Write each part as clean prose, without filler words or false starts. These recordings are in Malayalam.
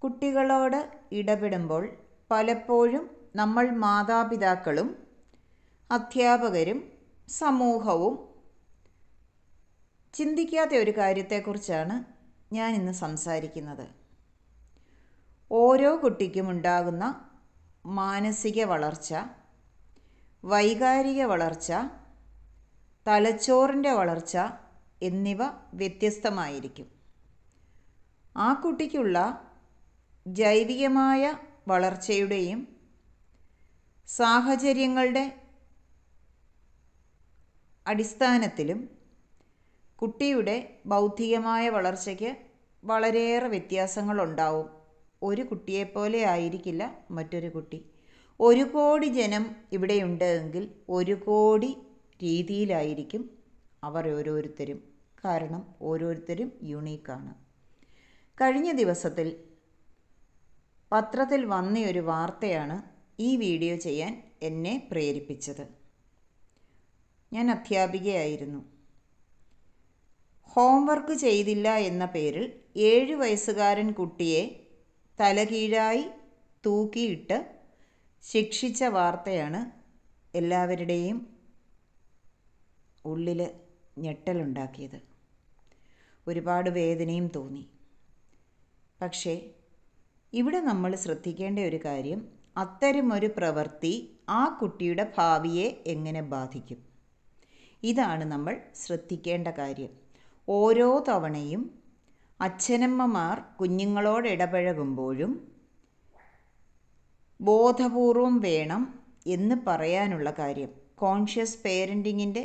കുട്ടികളോട് ഇടപെടുമ്പോൾ പലപ്പോഴും നമ്മൾ മാതാപിതാക്കളും അധ്യാപകരും സമൂഹവും ചിന്തിക്കാത്ത ഒരു കാര്യത്തെക്കുറിച്ചാണ് ഞാൻ ഇന്ന് സംസാരിക്കുന്നത്. ഓരോ കുട്ടിക്കും ഉണ്ടാകുന്ന മാനസിക വളർച്ച, വൈകാരിക വളർച്ച, തലച്ചോറിൻ്റെ വളർച്ച എന്നിവ വ്യത്യസ്തമായിരിക്കും. ആ കുട്ടിക്കുള്ള ജൈവികമായ വളർച്ചയുടെയും സാഹചര്യങ്ങളുടെ അടിസ്ഥാനത്തിലും കുട്ടിയുടെ ബൗദ്ധികമായ വളർച്ചയ്ക്ക് വളരെയേറെ വ്യത്യാസങ്ങളുണ്ടാവും. ഒരു കുട്ടിയെപ്പോലെ ആയിരിക്കില്ല മറ്റൊരു കുട്ടി. 1 കോടി ജനം ഇവിടെയുണ്ട് എങ്കിൽ 1 കോടി രീതിയിലായിരിക്കും അവർ ഓരോരുത്തരും. കാരണം ഓരോരുത്തരും യുണീക്കാണ്. കഴിഞ്ഞ ദിവസത്തിൽ പത്രത്തിൽ വന്നയൊരു വാർത്തയാണ് ഈ വീഡിയോ ചെയ്യാൻ എന്നെ പ്രേരിപ്പിച്ചത്. ഞാൻ അധ്യാപികയായിരുന്നു. ഹോംവർക്ക് ചെയ്തില്ല എന്ന പേരിൽ 7 വയസ്സുകാരൻ കുട്ടിയെ തലകീഴായി തൂക്കിയിട്ട് ശിക്ഷിച്ച വാർത്തയാണ് എല്ലാവരുടെയും ഉള്ളിൽ ഞെട്ടലുണ്ടാക്കിയത്. ഒരുപാട് വേദനയും തോന്നി. പക്ഷേ ഇവിടെ നമ്മൾ ശ്രദ്ധിക്കേണ്ട ഒരു കാര്യം, അത്തരമൊരു പ്രവൃത്തി ആ കുട്ടിയുടെ ഭാവിയെ എങ്ങനെ ബാധിക്കും? ഇതാണ് നമ്മൾ ശ്രദ്ധിക്കേണ്ട കാര്യം. ഓരോ തവണയും അച്ഛനമ്മമാർ കുഞ്ഞുങ്ങളോട് ഇടപഴകുമ്പോഴും ബോധപൂർവം വേണം എന്ന് പറയാനുള്ള കാര്യം. കോൺഷ്യസ് പേരൻറ്റിങ്ങിൻ്റെ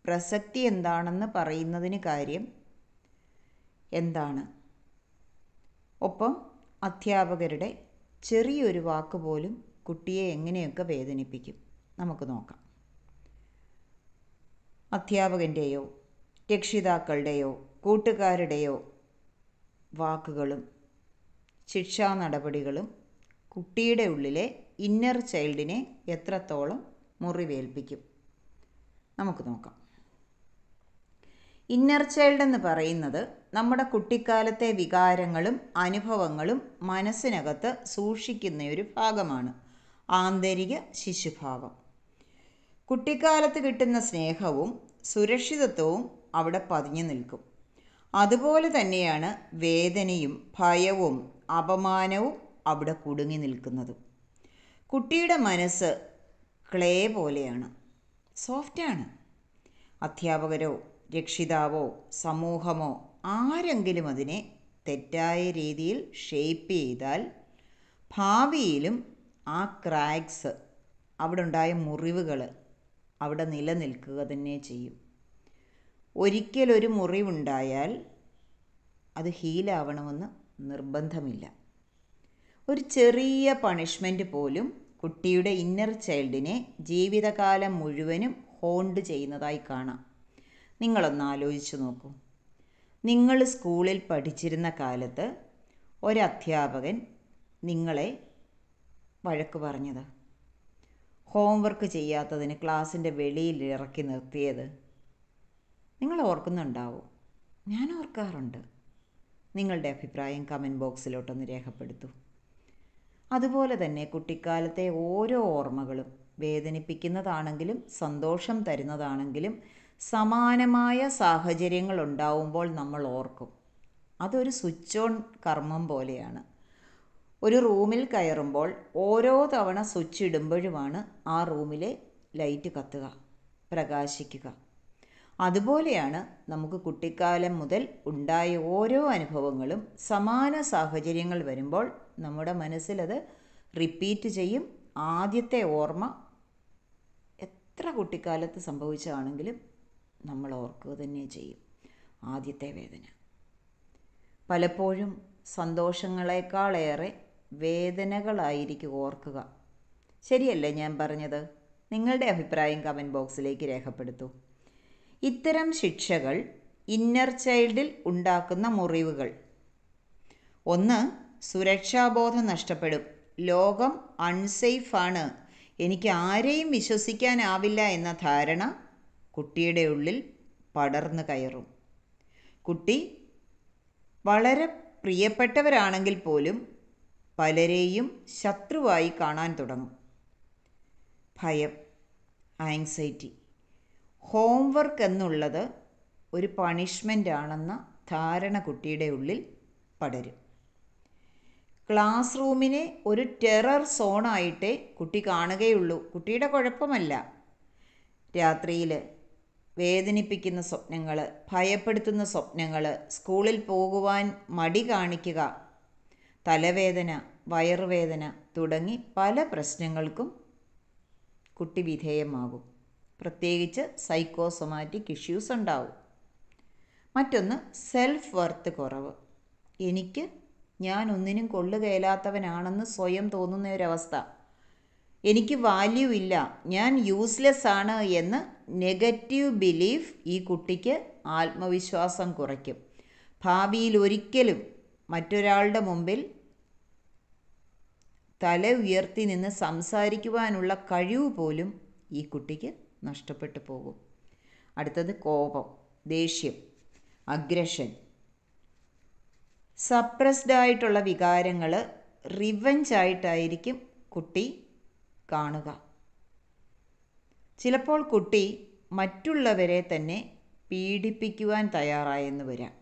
പ്രസക്തി എന്താണെന്ന് പറയുന്നതിന് കാര്യം എന്താണ്? ഒപ്പം അധ്യാപകരുടെ ചെറിയൊരു വാക്ക് പോലും കുട്ടിയെ എങ്ങനെയൊക്കെ വേദനിപ്പിക്കും. നമുക്ക് നോക്കാം. അധ്യാപകൻ്റെയോ രക്ഷിതാക്കളുടെയോ കൂട്ടുകാരുടെയോ വാക്കുകളും ശിക്ഷാ നടപടികളും കുട്ടിയുടെ ഉള്ളിലെ ഇന്നർ ചൈൽഡിനെ എത്രത്തോളം മുറിവേൽപ്പിക്കും? നമുക്ക് നോക്കാം. ഇന്നർ ചൈൽഡ് എന്ന് പറയുന്നത് നമ്മുടെ കുട്ടിക്കാലത്തെ വികാരങ്ങളും അനുഭവങ്ങളും മനസ്സിനകത്ത് സൂക്ഷിക്കുന്ന ഒരു ഭാഗമാണ്. ആന്തരിക ശിശുഭാവം. കുട്ടിക്കാലത്ത് കിട്ടുന്ന സ്നേഹവും സുരക്ഷിതത്വവും അവിടെ പതിഞ്ഞു നിൽക്കും. അതുപോലെ തന്നെയാണ് വേദനയും ഭയവും അപമാനവും അവിടെ കുടുങ്ങി നിൽക്കുന്നതും. കുട്ടിയുടെ മനസ്സ് ക്ലേ പോലെയാണ്, സോഫ്റ്റാണ്. അധ്യാപകരോ രക്ഷിതാവോ സമൂഹമോ ആരെങ്കിലും അതിനെ തെറ്റായ രീതിയിൽ ഷേപ്പ് ചെയ്താൽ ഭാവിയിലും ആ ക്രാക്സ്, അവിടെ ഉണ്ടായ മുറിവുകൾ അവിടെ നിലനിൽക്കുക തന്നെ ചെയ്യും. ഒരിക്കലൊരു മുറിവുണ്ടായാൽ അത് ഹീലാവണമെന്ന് നിർബന്ധമില്ല. ഒരു ചെറിയ പണിഷ്മെൻറ്റ് പോലും കുട്ടിയുടെ ഇന്നർ ചൈൽഡിനെ ജീവിതകാലം മുഴുവനും ഹോണ്ട് ചെയ്യുന്നതായി കാണാം. നിങ്ങളൊന്ന് ആലോചിച്ച് നോക്കൂ. നിങ്ങൾ സ്കൂളിൽ പഠിച്ചിരുന്ന കാലത്ത് ഒരധ്യാപകൻ നിങ്ങളെ വഴക്ക് പറഞ്ഞത്, ഹോംവർക്ക് ചെയ്യാത്തതിന് ക്ലാസ്സിൻ്റെ വെളിയിൽ ഇറക്കി നിർത്തിയത് നിങ്ങൾ ഓർക്കുന്നുണ്ടാവും. ഞാൻ ഓർക്കാറുണ്ട്. നിങ്ങളുടെ അഭിപ്രായം കമൻറ്റ് ബോക്സിലോട്ടൊന്ന് രേഖപ്പെടുത്തൂ. അതുപോലെ തന്നെ കുട്ടിക്കാലത്തെ ഓരോ ഓർമ്മകളും വേദനിപ്പിക്കുന്നതാണെങ്കിലും സന്തോഷം തരുന്നതാണെങ്കിലും സമാനമായ സാഹചര്യങ്ങൾ ഉണ്ടാവുമ്പോൾ നമ്മൾ ഓർക്കും. അതൊരു സ്വിച്ച് ഓൺ കർമ്മം പോലെയാണ്. ഒരു റൂമിൽ കയറുമ്പോൾ ഓരോ തവണ സ്വിച്ച് ഇടുമ്പോഴുമാണ് ആ റൂമിലെ ലൈറ്റ് കത്തുക, പ്രകാശിക്കുക. അതുപോലെയാണ് നമുക്ക് കുട്ടിക്കാലം മുതൽ ഉണ്ടായ ഓരോ അനുഭവങ്ങളും സമാന സാഹചര്യങ്ങൾ വരുമ്പോൾ നമ്മുടെ മനസ്സിലത് റിപ്പീറ്റ് ചെയ്യും. ആദ്യത്തെ ഓർമ്മ എത്ര കുട്ടിക്കാലത്ത് സംഭവിച്ചതാണെങ്കിലും നമ്മൾ ഓർക്കുക തന്നെ ചെയ്യും. ആദ്യത്തെ വേദന പലപ്പോഴും സന്തോഷങ്ങളെക്കാളേറെ വേദനകളായിരിക്കും ഓർക്കുക. ശരിയല്ലേ ഞാൻ പറഞ്ഞത്? നിങ്ങളുടെ അഭിപ്രായം കമൻറ്റ് ബോക്സിലേക്ക് രേഖപ്പെടുത്തൂ. ഇത്തരം ശിക്ഷകൾ ഇന്നർ ചൈൽഡിൽ ഉണ്ടാക്കുന്ന മുറിവുകൾ. 1, സുരക്ഷാബോധം നഷ്ടപ്പെടും. ലോകം അൺസേഫാണ്, എനിക്ക് ആരെയും വിശ്വസിക്കാനാവില്ല എന്ന ധാരണ കുട്ടിയുടെ ഉള്ളിൽ പടർന്നു കയറും. കുട്ടി വളരെ പ്രിയപ്പെട്ടവരാണെങ്കിൽ പോലും പലരെയും ശത്രുവായി കാണാൻ തുടങ്ങും. ഭയം, ആങ്സൈറ്റി. ഹോംവർക്ക് എന്നുള്ളത് ഒരു പണിഷ്മെൻ്റ് ആണെന്ന ധാരണ കുട്ടിയുടെ ഉള്ളിൽ പടരും. ക്ലാസ് റൂമിനെ ഒരു ടെറർ സോണായിട്ടേ കുട്ടി കാണുകയുള്ളൂ. കുട്ടിയുടെ കുഴപ്പമല്ല. രാത്രിയിൽ വേദനിപ്പിക്കുന്ന സ്വപ്നങ്ങൾ, ഭയപ്പെടുത്തുന്ന സ്വപ്നങ്ങൾ, സ്കൂളിൽ പോകുവാൻ മടി കാണിക്കുക, തലവേദന, വയറുവേദന തുടങ്ങി പല പ്രശ്നങ്ങൾക്കും കുട്ടി വിധേയമാകും. പ്രത്യേകിച്ച് സൈക്കോസൊമാറ്റിക് ഇഷ്യൂസ് ഉണ്ടാവും. മറ്റൊന്ന് സെൽഫ് വർത്ത് കുറവ്. ഞാൻ ഒന്നിനും കൊള്ളുകയില്ലാത്തവനാണെന്ന് സ്വയം തോന്നുന്ന ഒരവസ്ഥ. എനിക്ക് വാല്യൂ ഇല്ല, ഞാൻ യൂസ്ലെസ് ആണ് എന്ന് നെഗറ്റീവ് ബിലീഫ് ഈ കുട്ടിക്ക് ആത്മവിശ്വാസം കുറയ്ക്കും. ഭാവിയിൽ ഒരിക്കലും മറ്റൊരാളുടെ മുമ്പിൽ തല ഉയർത്തി നിന്ന് സംസാരിക്കുവാനുള്ള കഴിവ് പോലും ഈ കുട്ടിക്ക് നഷ്ടപ്പെട്ടു പോകും. അടുത്തത് കോപം, ദേഷ്യം, അഗ്രഷൻ. സപ്രസ്ഡ് ആയിട്ടുള്ള വികാരങ്ങൾ റിവെഞ്ച് ആയിട്ടായിരിക്കും കുട്ടി കാണുക. ചിലപ്പോൾ കുട്ടി മറ്റുള്ളവരെ തന്നെ പീഡിപ്പിക്കുവാൻ തയ്യാറായെന്ന് വരാം.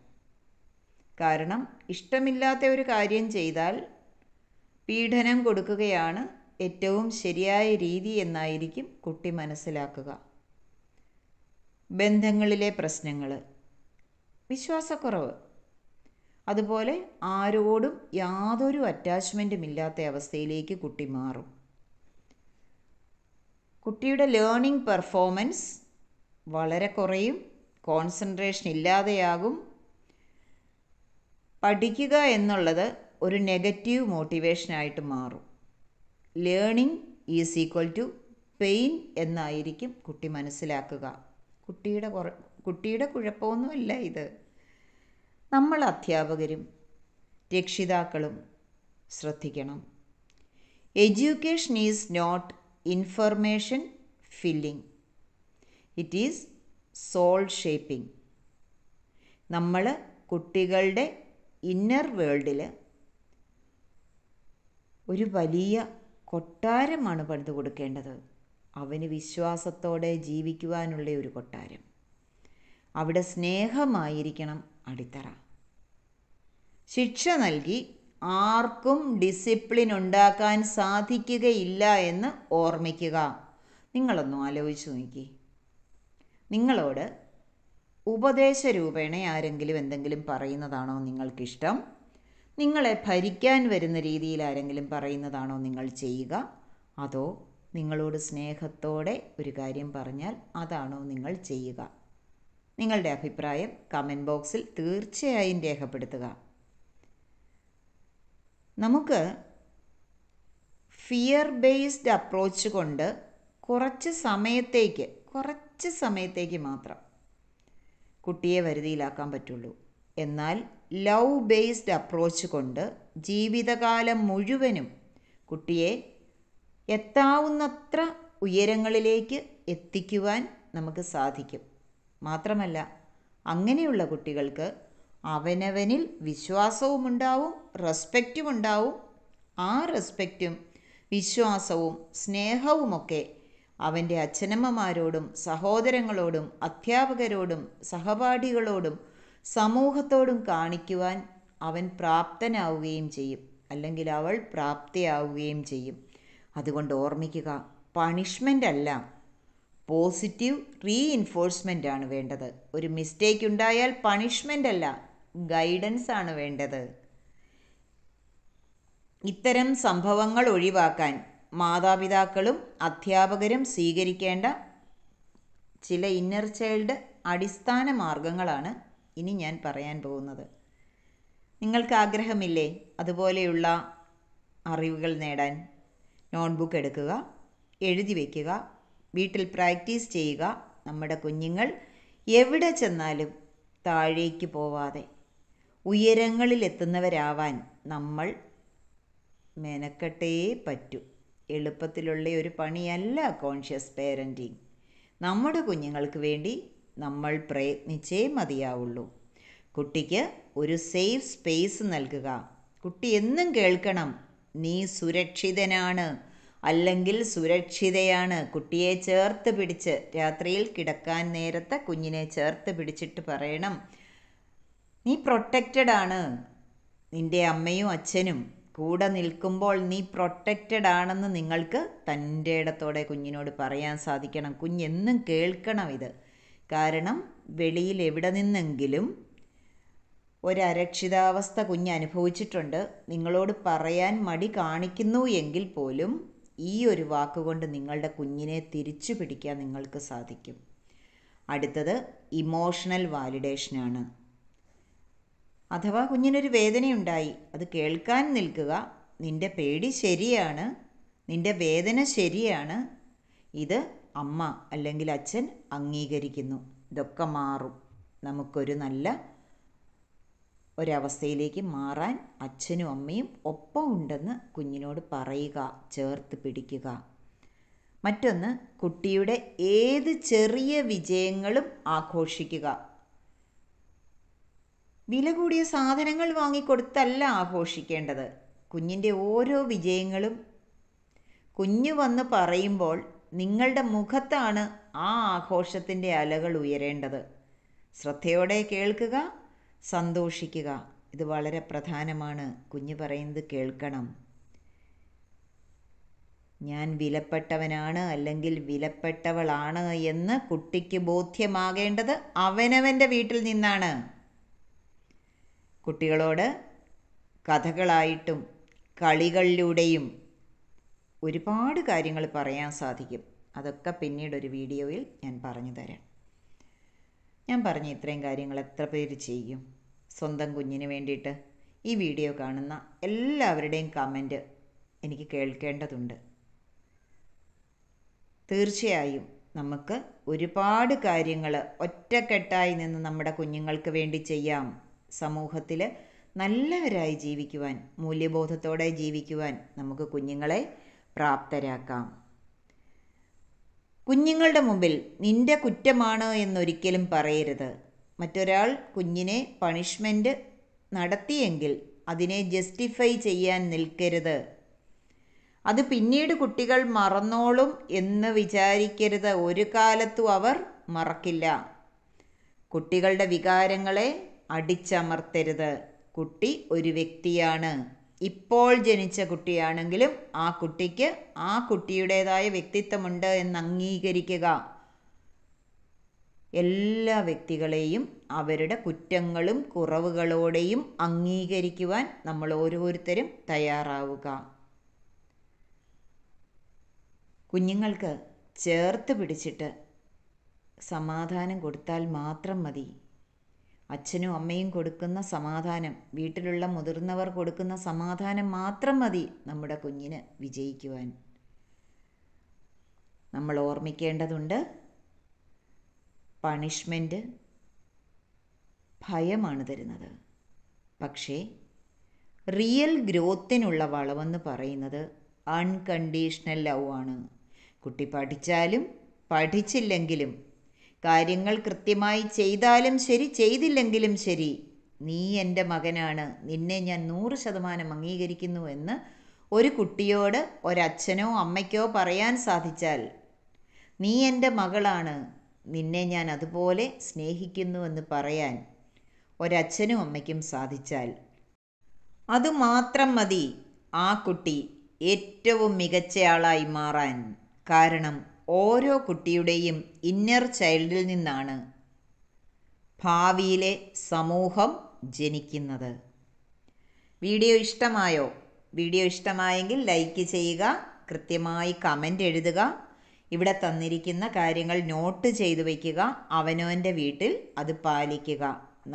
കാരണം ഇഷ്ടമില്ലാത്ത ഒരു കാര്യം ചെയ്താൽ പീഡനം കൊടുക്കുകയാണ് ഏറ്റവും ശരിയായ രീതി എന്നായിരിക്കും കുട്ടി മനസ്സിലാക്കുക. ബന്ധങ്ങളിലെ പ്രശ്നങ്ങൾ, വിശ്വാസക്കുറവ്, അതുപോലെ ആരോടും യാതൊരു അറ്റാച്ച്മെൻറ്റും ഇല്ലാത്ത അവസ്ഥയിലേക്ക് കുട്ടി മാറും. കുട്ടിയുടെ ലേണിംഗ് പെർഫോമൻസ് വളരെ കുറയും, കോൺസെൻട്രേഷൻ ഇല്ലാതെയാകും. പഠിക്കുക എന്നുള്ളത് ഒരു നെഗറ്റീവ് മോട്ടിവേഷനായിട്ട് മാറും. Learning is equal to pain എന്നായിരിക്കും കുട്ടി മനസ്സിലാക്കുക. കുട്ടിയുടെ കുഴപ്പമൊന്നുമല്ല ഇത്. നമ്മൾ അധ്യാപകരും രക്ഷിതാക്കളും ശ്രദ്ധിക്കണം. Education is not information filling, it is soul shaping. നമ്മൾ കുട്ടികളുടെ ഇന്നർ വേൾഡിൽ ഒരു വലിയ കൊട്ടാരമാണ് പണിത് കൊടുക്കേണ്ടത്. അവന് വിശ്വാസത്തോടെ ജീവിക്കുവാനുള്ള ഒരു കൊട്ടാരം. അവിടെ സ്നേഹമായിരിക്കണം അടിത്തറ. ശിക്ഷ നൽകി ആർക്കും ഡിസിപ്ലിൻ ഉണ്ടാക്കാൻ സാധിക്കുകയില്ല എന്ന് ഓർമ്മിക്കുക. നിങ്ങളൊന്നും ആലോചിച്ച് നോക്കി. നിങ്ങളോട് ഉപദേശ രൂപേണ ആരെങ്കിലും എന്തെങ്കിലും പറയുന്നതാണോ നിങ്ങൾക്കിഷ്ടം? നിങ്ങളെ ഭരിക്കാൻ വരുന്ന രീതിയിൽ ആരെങ്കിലും പറയുന്നതാണോ നിങ്ങൾ ചെയ്യുക? അതോ നിങ്ങളോട് സ്നേഹത്തോടെ ഒരു കാര്യം പറഞ്ഞാൽ അതാണോ നിങ്ങൾ ചെയ്യുക? നിങ്ങളുടെ അഭിപ്രായം കമൻറ്റ് ബോക്സിൽ തീർച്ചയായും രേഖപ്പെടുത്തുക. നമുക്ക് ഫിയർ ബേസ്ഡ് അപ്രോച്ച് കൊണ്ട് കുറച്ച് സമയത്തേക്ക് മാത്രം കുട്ടിയെ വരുതിയിലാക്കാൻ പറ്റുള്ളൂ. എന്നാൽ ലവ് ബേസ്ഡ് അപ്രോച്ച് കൊണ്ട് ജീവിതകാലം മുഴുവനും കുട്ടിയെ എത്താവുന്നത്ര ഉയരങ്ങളിലേക്ക് എത്തിക്കുവാൻ നമുക്ക് സാധിക്കും. മാത്രമല്ല, അങ്ങനെയുള്ള കുട്ടികൾക്ക് അവനവനിൽ വിശ്വാസവും ഉണ്ടാവും, റെസ്പെക്റ്റും ഉണ്ടാവും. ആ റെസ്പെക്റ്റും വിശ്വാസവും സ്നേഹവുമൊക്കെ അവൻ്റെ അച്ഛനമ്മമാരോടും സഹോദരങ്ങളോടും അധ്യാപകരോടും സഹപാഠികളോടും സമൂഹത്തോടും കാണിക്കുവാൻ അവൻ പ്രാപ്തനാവുകയും ചെയ്യും, അല്ലെങ്കിൽ അവൾ പ്രാപ്തയാവുകയും ചെയ്യും. അതുകൊണ്ട് ഓർമ്മിക്കുക, പണിഷ്മെൻ്റ് അല്ല, പോസിറ്റീവ് റീഇൻഫോഴ്സ്മെൻ്റ് ആണ് വേണ്ടത്. ഒരു മിസ്റ്റേക്ക് ഉണ്ടായാൽ പണിഷ്മെൻ്റ് അല്ല, ഗൈഡൻസ് ആണ് വേണ്ടത്. ഇത്തരം സംഭവങ്ങൾ ഒഴിവാക്കാൻ മാതാപിതാക്കളും അധ്യാപകരും സ്വീകരിക്കേണ്ട ചില ഇന്നർ ചൈൽഡ് അടിസ്ഥാന മാർഗങ്ങളാണ് ഇനി ഞാൻ പറയാൻ പോകുന്നത്. നിങ്ങൾക്ക് ആഗ്രഹമില്ലേ അതുപോലെയുള്ള അറിവുകൾ നേടാൻ? നോട്ട്ബുക്ക് എടുക്കുക, എഴുതി വയ്ക്കുക, വീട്ടിൽ പ്രാക്ടീസ് ചെയ്യുക. നമ്മുടെ കുഞ്ഞുങ്ങൾ എവിടെ ചെന്നാലും താഴേക്ക് പോവാതെ ഉയരങ്ങളിലെത്തുന്നവരാവാൻ നമ്മൾ മെനക്കെട്ടേ പറ്റൂ. എളുപ്പത്തിലുള്ള ഒരു പണിയല്ല കോൺഷ്യസ് പേരൻറ്റിങ്. നമ്മുടെ കുഞ്ഞുങ്ങൾക്ക് വേണ്ടി നമ്മൾ പ്രയത്നിച്ചേ മതിയാവുള്ളൂ. കുട്ടിക്ക് ഒരു സേഫ് സ്പേസ് നൽകുക. കുട്ടി എന്നും കേൾക്കണം, നീ സുരക്ഷിതനാണ് അല്ലെങ്കിൽ സുരക്ഷിതയാണ്. കുട്ടിയെ ചേർത്ത് പിടിച്ച് രാത്രിയിൽ കിടക്കാൻ നേരത്തെ കുഞ്ഞിനെ ചേർത്ത് പിടിച്ചിട്ട് പറയണം, നീ പ്രൊട്ടക്റ്റഡ് ആണ്. നിൻ്റെ അമ്മയും അച്ഛനും കൂടെ നിൽക്കുമ്പോൾ നീ പ്രൊട്ടക്റ്റഡ് ആണെന്ന് നിങ്ങൾക്ക് തൻ്റെ ഇടത്തോടെ കുഞ്ഞിനോട് പറയാൻ സാധിക്കണം. കുഞ്ഞെന്നും കേൾക്കണം ഇത്. കാരണം വെളിയിൽ എവിടെ നിന്നെങ്കിലും ഒരരക്ഷിതാവസ്ഥ കുഞ്ഞ് അനുഭവിച്ചിട്ടുണ്ട്. നിങ്ങളോട് പറയാൻ മടി കാണിക്കുന്നു എങ്കിൽ പോലും ഈ ഒരു വാക്കുകൊണ്ട് നിങ്ങളുടെ കുഞ്ഞിനെ തിരിച്ചു പിടിക്കാൻ നിങ്ങൾക്ക് സാധിക്കും. അടുത്തത് ഇമോഷണൽ വാലിഡേഷനാണ്. അഥവാ കുഞ്ഞിനൊരു വേദനയുണ്ടായി, അത് കേൾക്കാൻ നിൽക്കുക. നിൻ്റെ പേടി ശരിയാണ്, നിൻ്റെ വേദന ശരിയാണ്, ഇത് അമ്മ അല്ലെങ്കിൽ അച്ഛൻ അംഗീകരിക്കുന്നു. ഇതൊക്കെ മാറും. നമുക്കൊരു നല്ല ഒരവസ്ഥയിലേക്ക് മാറാൻ അച്ഛനും അമ്മയും ഒപ്പം ഉണ്ടെന്ന് കുഞ്ഞിനോട് പറയുക, ചേർത്ത് പിടിക്കുക. മറ്റൊന്ന്, കുട്ടിയുടെ ഏത് ചെറിയ വിജയങ്ങളും ആഘോഷിക്കുക. വില കൂടിയ സാധനങ്ങൾ വാങ്ങിക്കൊടുത്തല്ല ആഘോഷിക്കേണ്ടത്. കുഞ്ഞിൻ്റെ ഓരോ വിജയങ്ങളും കുഞ്ഞ് വന്ന് പറയുമ്പോൾ നിങ്ങളുടെ മുഖത്താണ് ആ ആഘോഷത്തിൻ്റെ അലകൾ ഉയരേണ്ടത്. ശ്രദ്ധയോടെ കേൾക്കുക, സന്തോഷിക്കുക. ഇത് വളരെ പ്രധാനമാണ്. കുഞ്ഞ് പറയുന്നത് കേൾക്കണം. ഞാൻ വിലപ്പെട്ടവനാണ് അല്ലെങ്കിൽ വിലപ്പെട്ടവളാണ് എന്ന് കുട്ടിക്ക് ബോധ്യമാകേണ്ടത് അവനവൻ്റെ വീട്ടിൽ നിന്നാണ്. കുട്ടികളോട് കഥകളായിട്ടും കളികളിലൂടെയും ഒരുപാട് കാര്യങ്ങൾ പറയാൻ സാധിക്കും. അതൊക്കെ പിന്നീടൊരു വീഡിയോയിൽ ഞാൻ പറഞ്ഞു തരാം. ഞാൻ പറഞ്ഞ ഇത്രയും കാര്യങ്ങൾ എത്ര പേര് ചെയ്യും സ്വന്തം കുഞ്ഞിന് വേണ്ടിയിട്ട്? ഈ വീഡിയോ കാണുന്ന എല്ലാവരുടെയും കമൻറ്റ് എനിക്ക് കേൾക്കേണ്ടതുണ്ട്. തീർച്ചയായും നമുക്ക് ഒരുപാട് കാര്യങ്ങൾ ഒറ്റക്കെട്ടായി നിന്ന് നമ്മുടെ കുഞ്ഞുങ്ങൾക്ക് വേണ്ടി ചെയ്യാം. സമൂഹത്തിൽ നല്ലവരായി ജീവിക്കുവാൻ, മൂല്യബോധത്തോടെ ജീവിക്കുവാൻ നമുക്ക് കുഞ്ഞുങ്ങളെ പ്രാപ്തരാക്കാം. കുഞ്ഞുങ്ങളുടെ മുമ്പിൽ നിന്റെ കുറ്റമാണ് എന്നൊരിക്കലും പറയരുത്. മറ്റൊരാൾ കുഞ്ഞിനെ പണിഷ്മെൻറ്റ് നടത്തിയെങ്കിൽ അതിനെ ജസ്റ്റിഫൈ ചെയ്യാൻ നിൽക്കരുത്. അത് പിന്നീട് കുട്ടികൾ മറന്നോളും എന്ന് വിചാരിക്കരുത്. ഒരു കാലത്തും അവർ മറക്കില്ല. കുട്ടികളുടെ വികാരങ്ങളെ അടിച്ചമർത്തരുത്. കുട്ടി ഒരു വ്യക്തിയാണ്. ഇപ്പോൾ ജനിച്ച കുട്ടിയാണെങ്കിലും ആ കുട്ടിക്ക് ആ കുട്ടിയുടേതായ വ്യക്തിത്വമുണ്ട് എന്ന് അംഗീകരിക്കുക. എല്ലാ വ്യക്തികളെയും അവരുടെ കുറ്റങ്ങളും കുറവുകളോടെയും അംഗീകരിക്കുവാൻ നമ്മൾ ഓരോരുത്തരും തയ്യാറാവുക. കുഞ്ഞുങ്ങൾക്ക് ചേർത്ത് പിടിച്ചിട്ട് സമാധാനം കൊടുത്താൽ മാത്രം മതി. അച്ഛനും അമ്മയും കൊടുക്കുന്ന സമാധാനം, വീട്ടിലുള്ള മുതിർന്നവർ കൊടുക്കുന്ന സമാധാനം മാത്രം മതി നമ്മുടെ കുഞ്ഞിന് വിജയിക്കുവാൻ. നമ്മൾ ഓർമ്മിക്കേണ്ടതുണ്ട്, പണിഷ്മെൻറ്റ് ഭയമാണ് തരുന്നത്. പക്ഷേ റിയൽ ഗ്രോത്തിനുള്ള വളവെന്ന് പറയുന്നത് അൺകണ്ടീഷണൽ ലവ് ആണ്. കുട്ടി പഠിച്ചാലും പഠിച്ചില്ലെങ്കിലും, കാര്യങ്ങൾ കൃത്യമായി ചെയ്താലും ശരി ചെയ്തില്ലെങ്കിലും ശരി, നീ എൻ്റെ മകനാണ്, നിന്നെ ഞാൻ 100% അംഗീകരിക്കുന്നു എന്ന് ഒരു കുട്ടിയോട് ഒരച്ഛനോ അമ്മയ്ക്കോ പറയാൻ സാധിച്ചാൽ, നീ എൻ്റെ മകളാണ്, നിന്നെ ഞാൻ അതുപോലെ സ്നേഹിക്കുന്നുവെന്ന് പറയാൻ ഒരച്ഛനും അമ്മയ്ക്കും സാധിച്ചാൽ, അതുമാത്രം മതി ആ കുട്ടി ഏറ്റവും മികച്ചയാളായി മാറാൻ. കാരണം ഓരോ കുട്ടിയുടെയും ഇന്നർ ചൈൽഡിൽ നിന്നാണ് ഭാവിയിലെ സമൂഹം ജനിക്കുന്നത്. വീഡിയോ ഇഷ്ടമായോ? വീഡിയോ ഇഷ്ടമായെങ്കിൽ ലൈക്ക് ചെയ്യുക, കൃത്യമായി കമൻ്റ് എഴുതുക, ഇവിടെ തന്നിരിക്കുന്ന കാര്യങ്ങൾ നോട്ട് ചെയ്തു വയ്ക്കുക, അവനവൻ്റെ വീട്ടിൽ അത് പാലിക്കുക.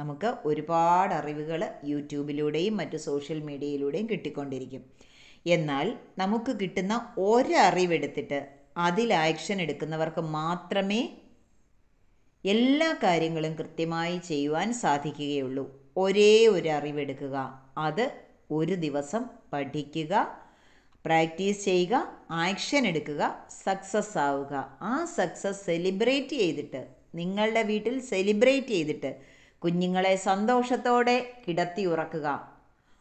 നമുക്ക് ഒരുപാട് അറിവുകൾ യൂട്യൂബിലൂടെയും മറ്റു സോഷ്യൽ മീഡിയയിലൂടെയും കിട്ടിക്കൊണ്ടിരിക്കും. എന്നാൽ നമുക്ക് കിട്ടുന്ന ഒരറിവെടുത്തിട്ട് അതിൽ ആക്ഷൻ എടുക്കുന്നവർക്ക് മാത്രമേ എല്ലാ കാര്യങ്ങളും കൃത്യമായി ചെയ്യുവാൻ സാധിക്കുകയുള്ളൂ. ഒരേ ഒരു അറിവെടുക്കുക, അത് ഒരു ദിവസം പഠിക്കുക, പ്രാക്ടീസ് ചെയ്യുക, ആക്ഷൻ എടുക്കുക, സക്സസ് ആവുക. ആ സക്സസ് സെലിബ്രേറ്റ് ചെയ്തിട്ട്, നിങ്ങളുടെ വീട്ടിൽ സെലിബ്രേറ്റ് ചെയ്തിട്ട് കുഞ്ഞുങ്ങളെ സന്തോഷത്തോടെ കിടത്തി ഉറക്കുക.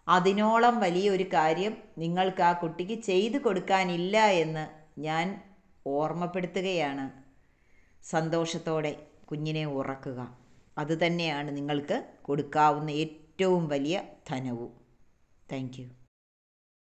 അതിനോളം വലിയൊരു കാര്യം നിങ്ങൾക്ക് ആ കുട്ടിക്ക് ചെയ്തു കൊടുക്കാനില്ല എന്ന് ഞാൻ ഓർമ്മപ്പെടുത്തുകയാണ്. സന്തോഷത്തോടെ കുഞ്ഞിനെ ഉറക്കുക. അതുതന്നെയാണ് നിങ്ങൾക്ക് കൊടുക്കാവുന്ന ഏറ്റവും വലിയ ധനവും. Thank you.